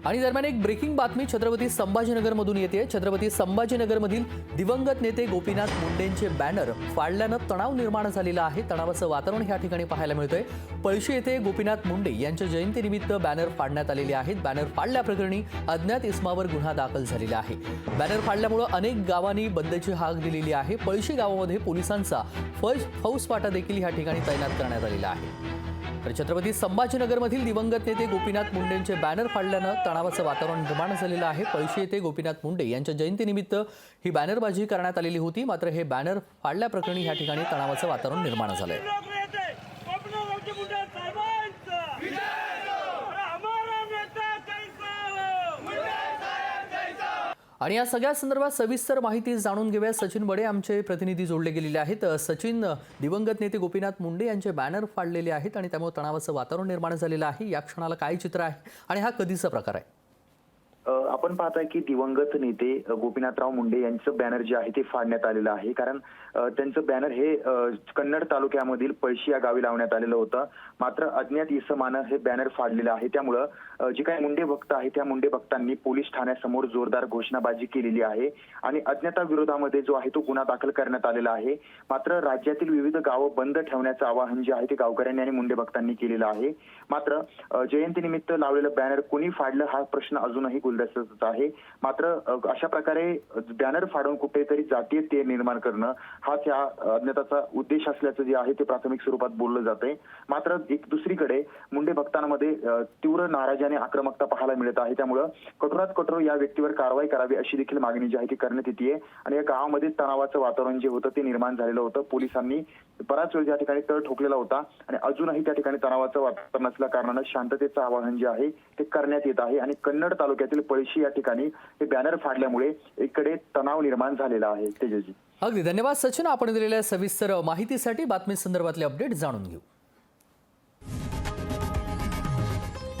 आणि दरम्यान एक ब्रेकिंग बातमी छत्रपती संभाजीनगरमधून येते। छत्रपती संभाजीनगरमधील दिवंगत नेते गोपीनाथ मुंडेंचे बॅनर फाडल्यानं तणाव निर्माण झालेला आहे। तणावाचं वातावरण या ठिकाणी पाहायला मिळतंय। पळशी येथे गोपीनाथ मुंडे यांच्या जयंतीनिमित्त बॅनर फाडण्यात आलेले आहेत। बॅनर फाडल्याप्रकरणी अज्ञात इसमावर गुन्हा दाखल झालेला आहे। बॅनर फाडल्यामुळे अनेक गावांनी बंदची हाक दिलेली आहे। पळशी गावामध्ये पोलिसांचा फौजफाटा देखील या ठिकाणी तैनात करण्यात आलेला आहे। तर छत्रपती संभाजीनगरमधील दिवंगत नेते गोपीनाथ मुंडेंचे बॅनर फाडल्यानं तणावाचं वातावरण निर्माण झालेलं आहे। पळशी येथे गोपीनाथ मुंडे यांच्या जयंतीनिमित्त ही बॅनरबाजी करण्यात आलेली होती। मात्र हे बॅनर फाडल्याप्रकरणी या ठिकाणी तणावाचं वातावरण निर्माण झालंय। आणि या सगळ्या संदर्भात सविस्तर माहिती जाणून घेऊया। सचिन बडे आमचे प्रतिनिधी जोडले गेलेले आहेत। सचिन, दिवंगत नेते गोपीनाथ मुंडे यांचे बॅनर फाडलेले आहेत आणि त्यामुळे तणावाचं वातावरण निर्माण झालेलं आहे। या क्षणाला काय चित्र आहे आणि हा कधीचा प्रकार आहे? आपण पाहताय की दिवंगत नेते गोपीनाथराव मुंडे यांचं बॅनर जे आहे ते फाडण्यात आलेलं आहे। कारण त्यांचं बॅनर हे कन्नड तालुक्यामधील पळशी या गावी लावण्यात आलेलं होतं। मात्र अज्ञात इसमानं हे बॅनर फाडलेलं आहे। त्यामुळं जे काही मुंडे भक्त आहेत त्या मुंडे भक्तांनी पोलीस ठाण्यासमोर जोरदार घोषणाबाजी केलेली आहे आणि अज्ञाताविरोधामध्ये जो आहे तो गुन्हा दाखल करण्यात आलेला आहे। मात्र राज्यातील विविध गावं बंद ठेवण्याचं आवाहन जे आहे ते गावकऱ्यांनी आणि मुंडे भक्तांनी केलेलं आहे। मात्र जयंतीनिमित्त लावलेलं बॅनर कोणी फाडलं हा प्रश्न अजूनही गुलदस्त्यात आहे। मात्र अशा प्रकारे बॅनर फाडून कुठेतरी जातीय तेढ निर्माण करणं हाच या अज्ञाताचा उद्देश असल्याचं जे आहे ते प्राथमिक स्वरूपात बोललं जातंय। मात्र एक दुसरीकडे मुंडे भक्तांमध्ये तीव्र नाराजी आणि आक्रमकता पाहायला मिळत आहे। त्यामुळं कठोरात कठोर या व्यक्तीवर कारवाई करावी अशी देखील मागणी जी आहे ती करण्यात येते आणि या गावामध्ये तणावाचं वातावरण जे होतं ते निर्माण झालेलं होतं। पोलिसांनी बराच वेळ या ठिकाणी तळ ठोकलेला होता आणि अजूनही त्या ठिकाणी तणावाचं वातावरण असल्या कारणानं शांततेचं आवाहन जे आहे ते करण्यात येत आहे। आणि कन्नड तालुक्यातील पळशी या ठिकाणी हे बॅनर फाडल्यामुळे एकडे तणाव निर्माण झालेला आहे। तेजस्वी, अगदी धन्यवाद सचिन, आपण दिलेल्या सविस्तर माहितीसाठी। बातमी संदर्भातले अपडेट जाणून घेऊ।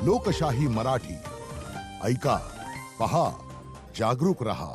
लोकशाही मराठी ऐका, पहा, जागरूक रहा।